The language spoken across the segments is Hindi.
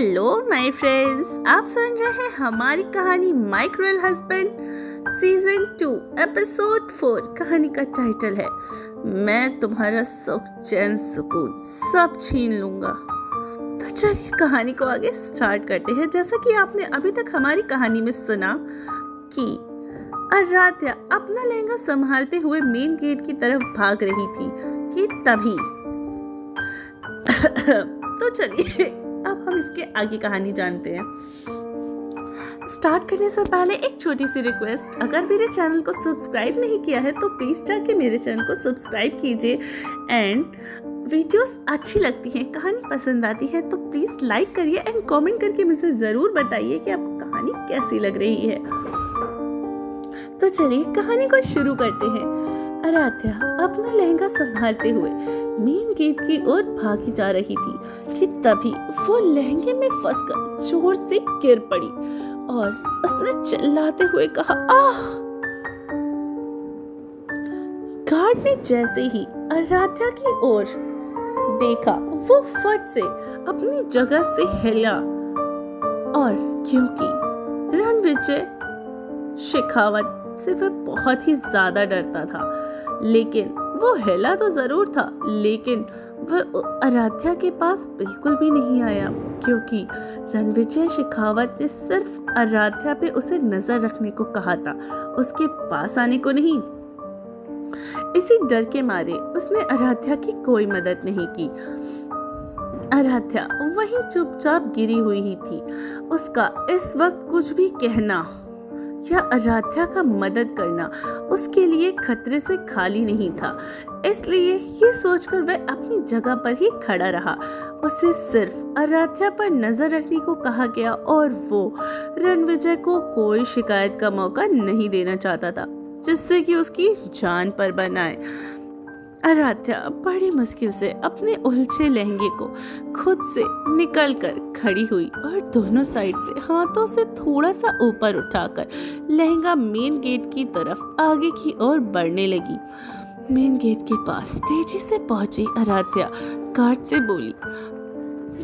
हेलो माय फ्रेंड्स, आप सुन रहे हैं हमारी कहानी my cruel husband season 2 episode 4। कहानी का टाइटल है मैं तुम्हारा सुख चैन सुकून सब छीन लूंगा। तो चलिए कहानी को आगे स्टार्ट करते हैं। जैसा कि आपने अभी तक हमारी कहानी में सुना कि आराध्या अपना लहंगा संभालते हुए मेन गेट की तरफ भाग रही थी कि तभी तो चलिए अब हम इसके आगे कहानी जानते हैं। स्टार्ट करने से पहले एक छोटी सी रिक्वेस्ट, अगर मेरे चैनल को सब्सक्राइब नहीं किया है तो प्लीज जाके मेरे चैनल को सब्सक्राइब कीजिए एंड वीडियोस अच्छी लगती हैं, कहानी पसंद आती है तो प्लीज लाइक करिए एंड कमेंट करके मुझे जरूर बताइए कि आपको कहानी कैसी लग रही है। तो चलिए कहानी को शुरू करते हैं। आराध्या अपना लहंगा संभालते हुए मेन गेट की ओर भागी जा रही थी कि तभी वो लहंगे में फंसकर जोर से गिर पड़ी और उसने चिल्लाते हुए कहा आह। गार्ड ने जैसे ही आराध्या की ओर देखा वो फट से अपनी जगह से हिला और क्योंकि रणविजय शेखावत से वह बहुत ही ज्यादा डरता था, लेकिन वो हिला तो जरूर था लेकिन वह आराध्या के पास बिल्कुल भी नहीं आया क्योंकि रणविजय शेखावत ने सिर्फ आराध्या पे उसे नजर रखने को कहा था, उसके पास आने को नहीं। इसी डर के मारे उसने आराध्या की कोई मदद नहीं की। आराध्या वहीं चुपचाप गिरी हुई ही थी। उसका इस वक्त कुछ भी कहना या आराध्या का मदद करना उसके लिए खतरे से खाली नहीं था, इसलिए ये सोचकर वह अपनी जगह पर ही खड़ा रहा। उसे सिर्फ आराध्या पर नजर रखने को कहा गया और वो रणविजय को कोई शिकायत का मौका नहीं देना चाहता था जिससे कि उसकी जान पर बनाए। आराध्या बड़ी मुश्किल से अपने उलझे लहंगे को खुद से निकलकर खड़ी हुई और दोनों साइड से हाथों से थोड़ा सा ऊपर उठाकर लहंगा मेन गेट की तरफ आगे की ओर बढ़ने लगी। मेन गेट के पास तेजी से पहुंची आराध्या गार्ड से बोली,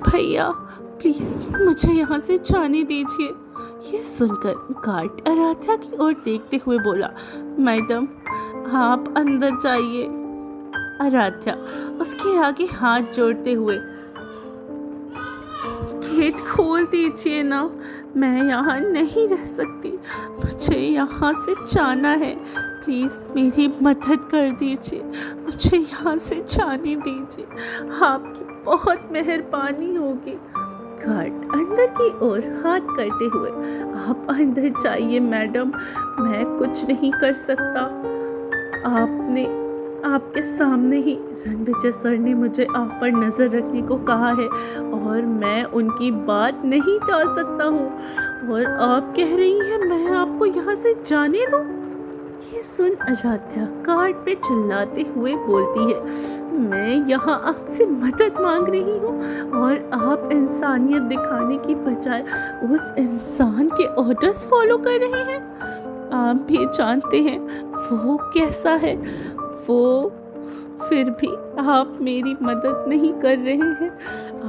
भैया प्लीज मुझे यहाँ से जाने दीजिए। ये सुनकर गार्ड आराध्या की ओर देखते हुए बोला, मैडम आप अंदर जाइए। आराध्या उसके आगे हाथ जोड़ते हुए, गेट खोल दीजिए ना, मैं यहाँ नहीं रह सकती, मुझे यहाँ से जाना है, प्लीज मेरी मदद कर दीजिए, मुझे यहाँ से जाने दीजिए, आपकी बहुत मेहरबानी होगी। गार्ड अंदर की ओर हाथ करते हुए, आप अंदर जाइए मैडम, मैं कुछ नहीं कर सकता, आपके सामने ही रणविजय सर ने मुझे आप पर नजर रखने को कहा है और मैं उनकी बात नहीं टाल सकता हूँ और आप कह रही हैं मैं आपको यहाँ से जाने दूँ। ये सुन आराध्या गार्ड पे चिल्लाते हुए बोलती है, मैं यहाँ आपसे मदद मांग रही हूँ और आप इंसानियत दिखाने की बजाय उस इंसान के ऑर्डर्स फॉलो कर रहे हैं। आप भी जानते हैं वो कैसा है, वो फिर भी आप मेरी मदद नहीं कर रहे हैं।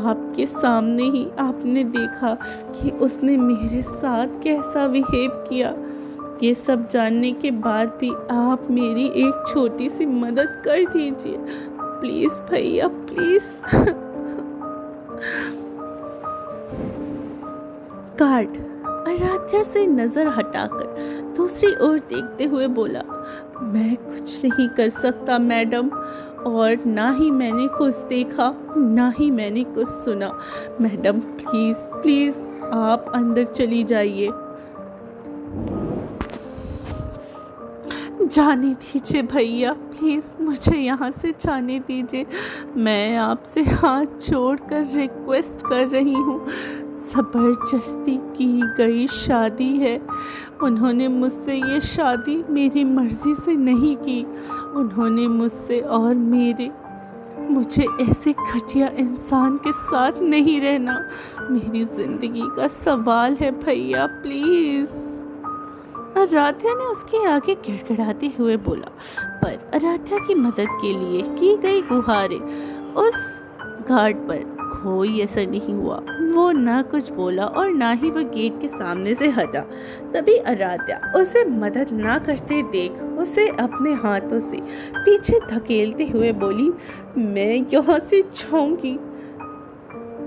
आपके सामने ही आपने देखा कि उसने मेरे साथ कैसा बिहेव किया। ये सब जानने के बाद भी आप मेरी एक छोटी सी मदद कर दीजिए प्लीज भैया प्लीज। गार्ड आराध्या से नजर हटाकर दूसरी ओर देखते हुए बोला, मैं कुछ नहीं कर सकता मैडम और ना ही मैंने कुछ देखा ना ही मैंने कुछ सुना। मैडम प्लीज प्लीज आप अंदर चली जाइए। जाने दीजिए भैया प्लीज मुझे यहाँ से जाने दीजिए, मैं आपसे हाथ जोड़कर रिक्वेस्ट कर रही हूँ। जबरदस्ती की गई शादी है, उन्होंने मुझसे ये शादी मेरी मर्जी से नहीं की, उन्होंने मुझसे और मुझे ऐसे घटिया इंसान के साथ नहीं रहना, मेरी जिंदगी का सवाल है भैया प्लीज। आराध्या ने उसके आगे गिड़गिड़ाते हुए बोला, पर आराध्या की मदद के लिए की गई गुहारें उस गार्ड पर कोई असर नहीं हुआ। वो ना कुछ बोला और ना ही वह गेट के सामने से हटा। तभी आराध्या उसे मदद ना करते देख उसे अपने हाथों से पीछे धकेलते हुए बोली, मैं यहाँ से जाऊंगी,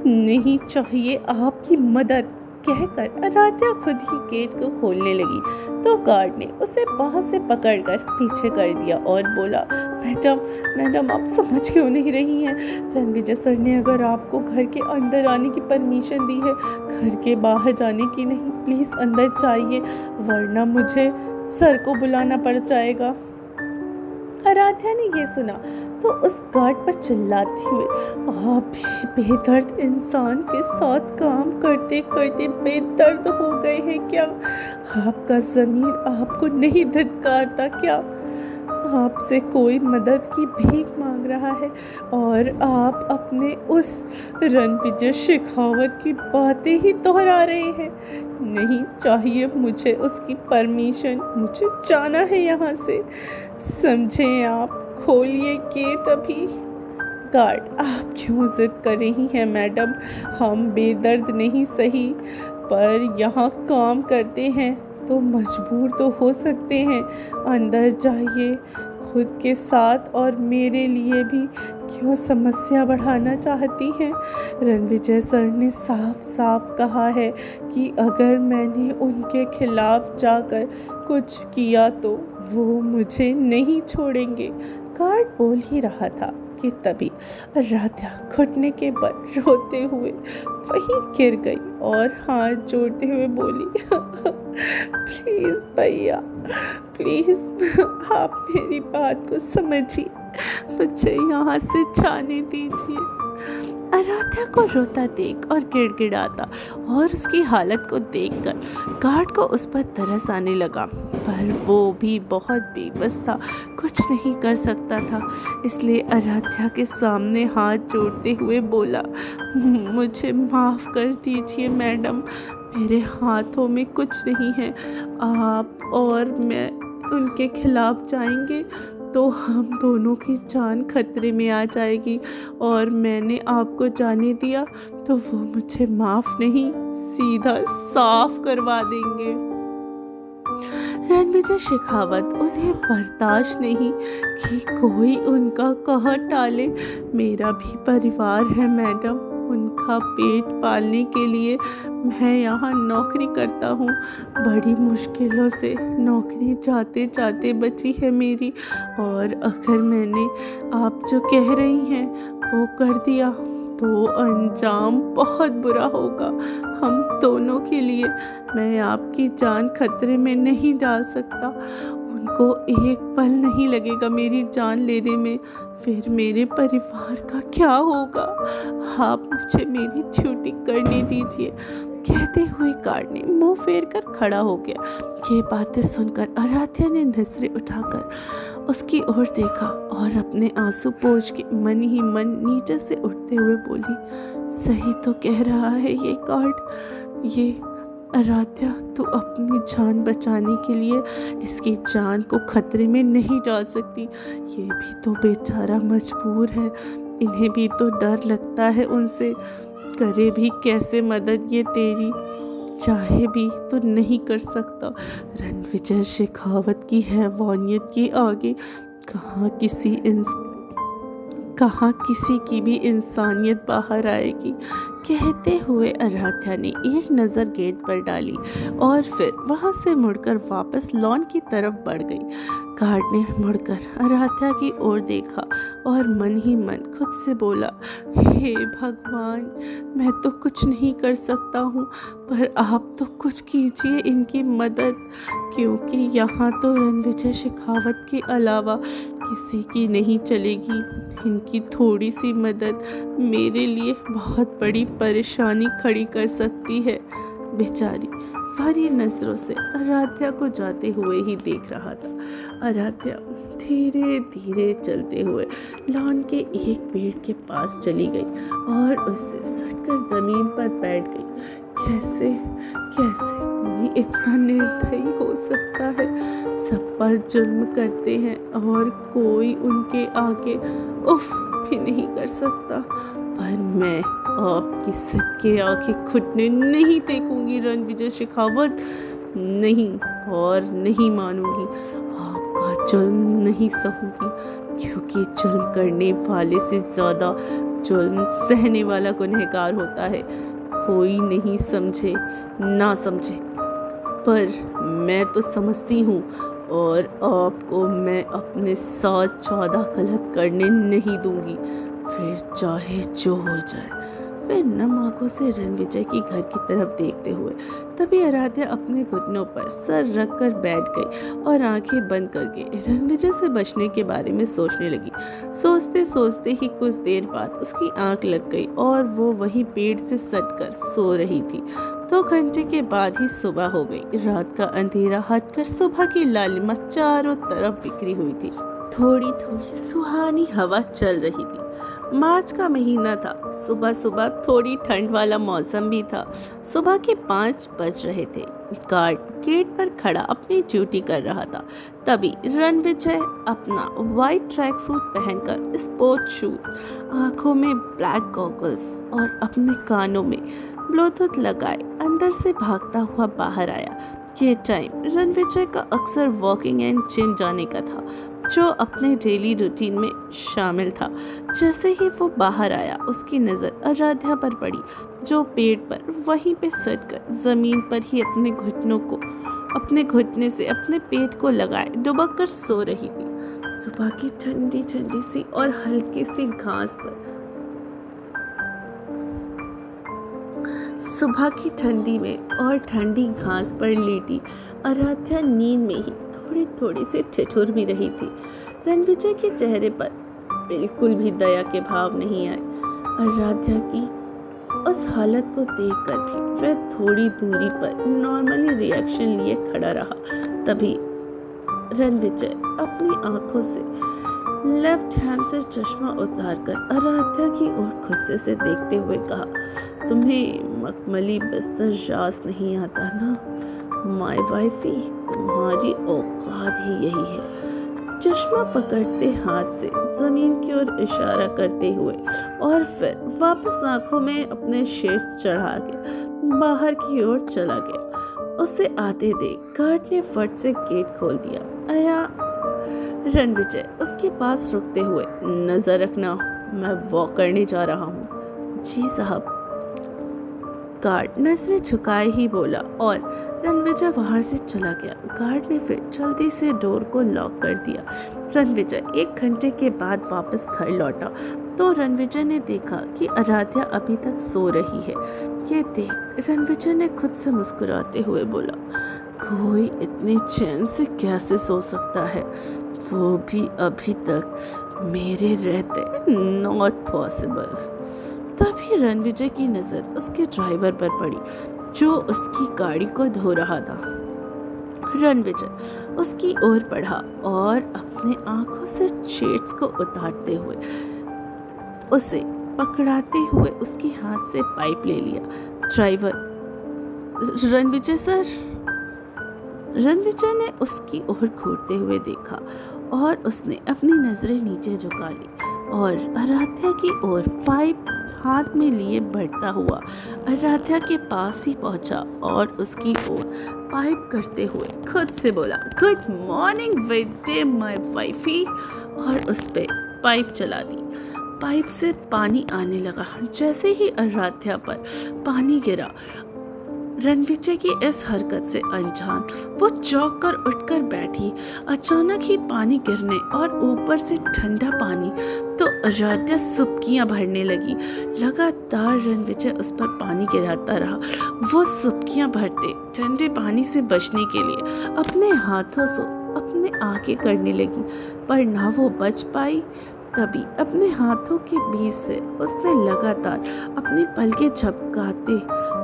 नहीं चाहिए आपकी मदद। कहकर आराध्या खुद ही गेट को खोलने लगी तो गार्ड ने उसे बाहों से पकड़कर पीछे कर दिया और बोला, मैडम मैडम आप समझ क्यों नहीं रही हैं? रणविजय सर ने अगर आपको घर के अंदर आने की परमिशन दी है, घर के बाहर जाने की नहीं। प्लीज़ अंदर जाइए, वरना मुझे सर को बुलाना पड़ जाएगा। आराध्या ने यह सुना तो उस गार्ड पर चिल्लाते हुए, आप भी बेदर्द इंसान के साथ काम करते करते बेदर्द हो गए हैं क्या? आपका ज़मीर आपको नहीं धिक्कारता क्या? आपसे कोई मदद की भीख मांग रहा है और आप अपने उस रणविजय शेखावत की बातें ही दोहरा रहे हैं। नहीं चाहिए मुझे उसकी परमिशन, मुझे जाना है यहाँ से, समझें आप? खोलिए गेट अभी। गार्ड, आप क्यों जिद कर रही हैं मैडम? हम बेदर्द नहीं सही, पर यहाँ काम करते हैं तो मजबूर तो हो सकते हैं। अंदर जाइए, खुद के साथ और मेरे लिए भी क्यों समस्या बढ़ाना चाहती हैं? रणविजय सर ने साफ साफ कहा है कि अगर मैंने उनके खिलाफ जाकर कुछ किया तो वो मुझे नहीं छोड़ेंगे। गार्ड बोल ही रहा था कि तभी आराध्या घुटने के बल रोते हुए वहीं गिर गई और हाथ जोड़ते हुए बोली, प्लीज़ भैया, प्लीज़ आप मेरी बात को समझिए, मुझे यहाँ से जाने दीजिए। आराध्या को रोता देख और गिड़गिड़ाता और उसकी हालत को देखकर गार्ड को उस पर तरस आने लगा, पर वो भी बहुत बेबस था, कुछ नहीं कर सकता था। इसलिए आराध्या के सामने हाथ जोड़ते हुए बोला, मुझे माफ़ कर दीजिए मैडम, मेरे हाथों में कुछ नहीं है। आप और मैं उनके खिलाफ जाएंगे तो हम दोनों की जान खतरे में आ जाएगी, और मैंने आपको जाने दिया तो वो मुझे माफ़ नहीं, सीधा साफ करवा देंगे। रणविजय शेखावत उन्हें बर्दाश्त नहीं कि कोई उनका कहा टाले। मेरा भी परिवार है मैडम, उनका पेट पालने के लिए मैं यहाँ नौकरी करता हूँ। बड़ी मुश्किलों से नौकरी जाते जाते बची है मेरी, और अगर मैंने आप जो कह रही हैं वो कर दिया तो अंजाम बहुत बुरा होगा हम दोनों के लिए। मैं आपकी जान खतरे में नहीं डाल सकता, उनको एक पल नहीं लगेगा मेरी जान लेने में, फिर मेरे परिवार का क्या होगा? आप मुझे मेरी ड्यूटी करने दीजिए। कहते हुए गार्ड ने मुंह फेर कर खड़ा हो गया। ये बातें सुनकर आराध्या ने नजरें उठाकर उसकी ओर देखा और अपने आंसू पोंछ के मन ही मन नीचे से उठते हुए बोली, सही तो कह रहा है ये गार्ड। ये आराध्या, तू अपनी जान बचाने के लिए इसकी जान को खतरे में नहीं डाल सकती। ये भी तो बेचारा मजबूर है, इन्हें भी तो डर लगता है उनसे, करे भी कैसे मदद ये तेरी, चाहे भी तो नहीं कर सकता। रणविजय शेखावत की हैवानियत के आगे कहाँ किसी की भी इंसानियत बाहर आएगी। कहते हुए आराध्या ने एक नज़र गेट पर डाली और फिर वहां से मुड़कर वापस लॉन की तरफ बढ़ गई। गार्ड ने मुड़कर आराध्या की ओर देखा और मन ही मन खुद से बोला, हे भगवान, मैं तो कुछ नहीं कर सकता हूँ, पर आप तो कुछ कीजिए इनकी मदद, क्योंकि यहाँ तो रणविजय शेखावत के अलावा किसी की नहीं चलेगी। इनकी थोड़ी सी मदद मेरे लिए बहुत बड़ी परेशानी खड़ी कर सकती है। बेचारी भरी नजरों से आराध्या को जाते हुए ही देख रहा था। आराध्या धीरे धीरे चलते हुए लॉन के एक पेड़ के पास चली गई और उससे सटकर जमीन पर बैठ गई। कैसे कोई इतना निर्दयी हो सकता है? सब पर जुल्म करते हैं और कोई उनके आगे उफ भी नहीं कर सकता, पर मैं आपकी सबके आंखें घुटने नहीं टेकूंगी रणविजय शेखावत, नहीं और नहीं मानूंगी। आपका जुल्म नहीं सहूंगी, क्योंकि जुल्म करने वाले से ज़्यादा जुल्म सहने वाला गुनहगार होता है। कोई नहीं समझे ना समझे, पर मैं तो समझती हूँ, और आपको मैं अपने साथ ज़्यादा गलत करने नहीं दूंगी, फिर चाहे जो हो जाए। फिर नम आंखों से रणविजय की घर की तरफ देखते हुए तभी आराध्या अपने घुटनों पर सर रख कर बैठ गई और आंखें बंद करके रणविजय से बचने के बारे में सोचने लगी। सोचते सोचते ही कुछ देर बाद उसकी आंख लग गई और वो वहीं पेड़ से सटकर सो रही थी। 2 घंटे के बाद ही सुबह हो गई। रात का अंधेरा हटकर सुबह की लालिमा चारों तरफ बिखरी हुई थी। थोड़ी थोड़ी सुहानी हवा चल रही थी। मार्च का महीना था। सुबह सुबह थोड़ी ठंड वाला मौसम भी था। सुबह के 5 बज रहे थे। गार्ड गेट पर खड़ा अपनी ड्यूटी कर रहा था। तभी रणविजय अपना वाइट ट्रैक सूट पहनकर, स्पोर्ट शूज, आंखों में ब्लैक गॉगल्स और अपने कानों में ब्लूटूथ लगाए अंदर से भागता हुआ बाहर आया। ये टाइम रणविजय का अक्सर वॉकिंग एंड जिम जाने का था, जो अपने डेली रूटीन में शामिल था। जैसे ही वो बाहर आया, उसकी नज़र आराध्या पर पड़ी, जो पेड़ पर वहीं पे सटकर जमीन पर ही अपने घुटने से अपने पेट को लगाए डुबक कर सो रही थी। सुबह की ठंडी ठंडी सी और हल्की सी घास पर, सुबह की ठंडी में और ठंडी घास पर लेटी आराध्या नींद में ही थोड़ी थोड़ी सी ठिठुर भी रही थी। रणविजय के चेहरे पर बिल्कुल भी दया के भाव नहीं आए। आराध्या की उस हालत को देखकर भी वह थोड़ी दूरी पर नॉर्मली रिएक्शन लिए खड़ा रहा। तभी रणविजय अपनी आंखों से लेफ्ट हैंड से चश्मा उतारकर आराध्या की ओर गुस्से से देखते हुए कहा, तुम्हें मखमली बिस्तर रास नहीं आता ना माय वाइफी, तुम्हारी औकात ही यही है। चश्मा पकड़ते हाथ से जमीन की ओर इशारा करते हुए और फिर वापस आंखों में अपने शेड्स चढ़ा के बाहर की ओर चला गया। उसे आते देख गार्ड ने फट से गेट खोल दिया। आया रणविजय उसके पास रुकते हुए, नजर रखना, मैं वॉक करने जा रहा हूँ। जी साहब, गार्ड नजरें झुकाए ही बोला और रणविजय बाहर से चला गया। गार्ड ने फिर जल्दी से डोर को लॉक कर दिया। रणविजय 1 घंटे के बाद वापस घर लौटा तो रणविजय ने देखा कि आराध्या अभी तक सो रही है। ये देख रणविजय ने खुद से मुस्कुराते हुए बोला, कोई इतने चैन से कैसे सो सकता है, वो भी अभी तक मेरे रहते, नॉट पॉसिबल। तभी रणविजय की नज़र उसके ड्राइवर पर पड़ी, जो उसकी गाड़ी को धो रहा था। रणविजय उसकी ओर बढ़ा और अपने आंखों से शेड्स को उतारते हुए उसे पकड़ाते हुए उसके हाथ से पाइप ले लिया। Driver, Ranvijay sir. रणविजय ने उसकी ओर घूरते हुए देखा और उसने अपनी नजरें नीचे झुका ली और आराध्या की ओर पाइप हाथ में लिए बढ़ता हुआ आराध्या के पास ही पहुंचा और उसकी ओर पाइप करते हुए खुद से बोला, गुड मॉर्निंग बेटे माय वाइफी, और उस पे पाइप चला दी। पाइप से पानी आने लगा। जैसे ही आराध्या पर पानी गिरा, रणविजय की इस हरकत से अनजान वो चौंक कर उठकर बैठी। अचानक ही पानी गिरने और ऊपर से ठंडा पानी तो आराध्या सुबकियां भरने लगी। लगातार रणविजय उस पर पानी गिराता रहा। वो सुबकियां भरते ठंडे पानी से बचने के लिए अपने हाथों से अपने आंखें करने लगी, पर ना वो बच पाई। तभी अपने हाथों के बीच से उसने लगातार अपनी पलकें झपकाते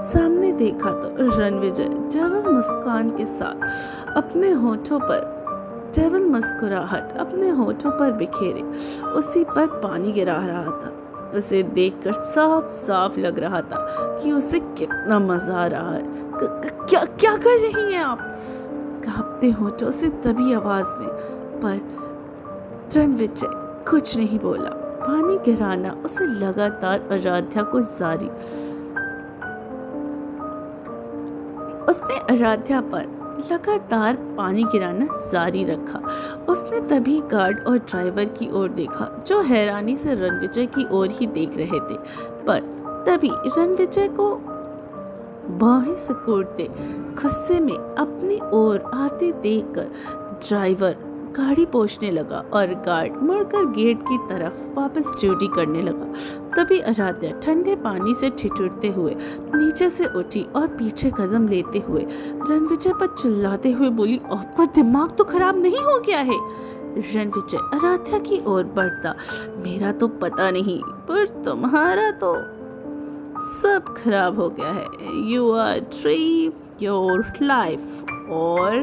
सामने देखा तो रणविजय डेविल मुस्कान के साथ अपने होठों पर डेविल मुस्कुराहट अपने होठों पर बिखेरे उसी पर पानी गिरा रहा था। उसे देखकर साफ साफ लग रहा था कि उसे कितना मजा आ रहा है। क्या कर रही हैं आप? कांपते होठों से तभी आवाज में, पर रणविजय कुछ नहीं बोला। पानी गिराना उसे लगातार आराध्या को जारी उसने आराध्या पर लगातार पानी गिराना जारी रखा। उसने तभी गार्ड और ड्राइवर की ओर देखा जो हैरानी से रणविजय की ओर ही देख रहे थे, पर तभी रणविजय को बाहें सिकोड़ते गुस्से में अपनी ओर आते देखकर ड्राइवर गाड़ी पहुंचने लगा और गार्ड मुड़कर गेट की तरफ वापस ड्यूटी करने लगा। तभी आराध्या ठंडे पानी से ठिठुरते हुए नीचे से उठी और पीछे कदम लेते हुए रणविजय पर चिल्लाते हुए बोली, आपका दिमाग तो खराब नहीं हो गया है? रणविजय आराध्या की ओर बढ़ता, मेरा तो पता नहीं, पर तुम्हारा तो सब खराब हो गया है। You are dream your life. और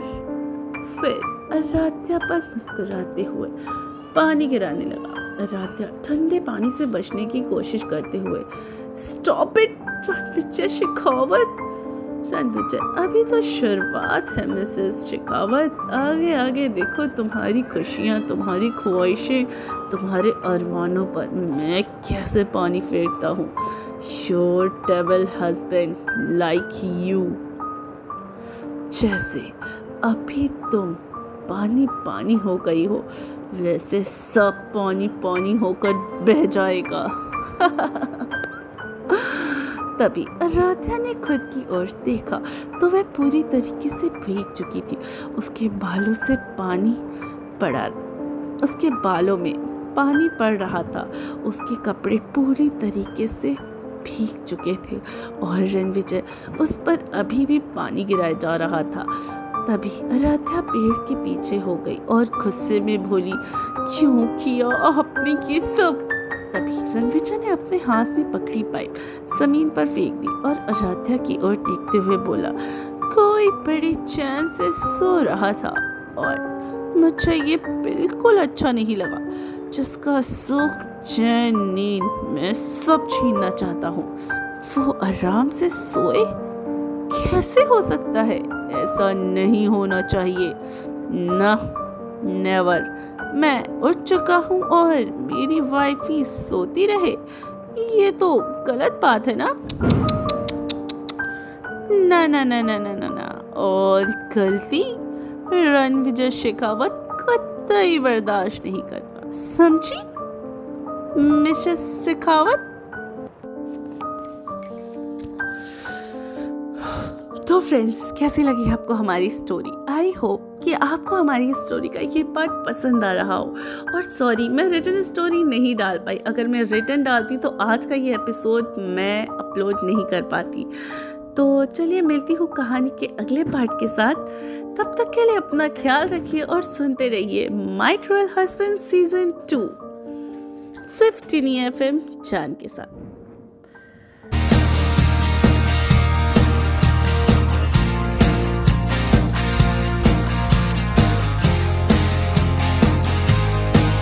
फिर आराध्या पर मुस्कुराते हुए पानी गिराने लगा। आराध्या ठंडे पानी से बचने की कोशिश करते हुए, स्टॉप इट रणविजय शेखावत। रणविजय, अभी तो शुरुआत है मिसेस शेखावत, आगे आगे देखो तुम्हारी खुशियाँ, तुम्हारी ख्वाहिशें, तुम्हारे अरमानों पर मैं कैसे पानी फेरता हूँ। Your table husband like you. जैसे अभी तुम पानी पानी हो गई हो, वैसे सब पानी पानी होकर बह जाएगा। तभी आराध्या ने खुद की ओर देखा तो वह पूरी तरीके से भीग चुकी थी। उसके बालों से पानी पड़ा, उसके बालों में पानी पड़ रहा था। उसके कपड़े पूरी तरीके से भीग चुके थे और रणविजय उस पर अभी भी पानी गिराया जा रहा था। तभी आराध्या पेड़ के पीछे हो गई और गुस्से में बोली, क्यों किया आपने ये सब? तभी रणविजय ने अपने हाथ में पकड़ी पाइप जमीन पर फेंक दी और आराध्या की ओर देखते हुए बोला, कोई बड़ी चैन से सो रहा था और मुझे ये बिल्कुल अच्छा नहीं लगा। जिसका सुख, चैन, नींद मैं सब छीनना चाहता हूँ, वो आराम से सोए? कैसे हो सकता है? ऐसा नहीं होना चाहिए। ना, नेवर। मैं उठ चुका हूँ और मेरी वाइफ ही सोती रहे, ये तो गलत बात है ना? ना ना ना ना ना ना ना। और गलती रणविजय शेखावत कतई बर्दाश्त नहीं करता, समझी मिसेस शेखावत? तो फ्रेंड्स, कैसी लगी आपको हमारी स्टोरी? आई होप कि आपको हमारी स्टोरी का ये पार्ट पसंद आ रहा हो। और सॉरी, मैं रिटन स्टोरी नहीं डाल पाई। अगर मैं रिटन डालती तो आज का ये एपिसोड मैं अपलोड नहीं कर पाती। तो चलिए मिलती हूँ कहानी के अगले पार्ट के साथ। तब तक के लिए अपना ख्याल रखिए और सुनते रहिए माय क्रूएल हस्बैंड सीजन 2 सिर्फ टिनी FM जान के साथ।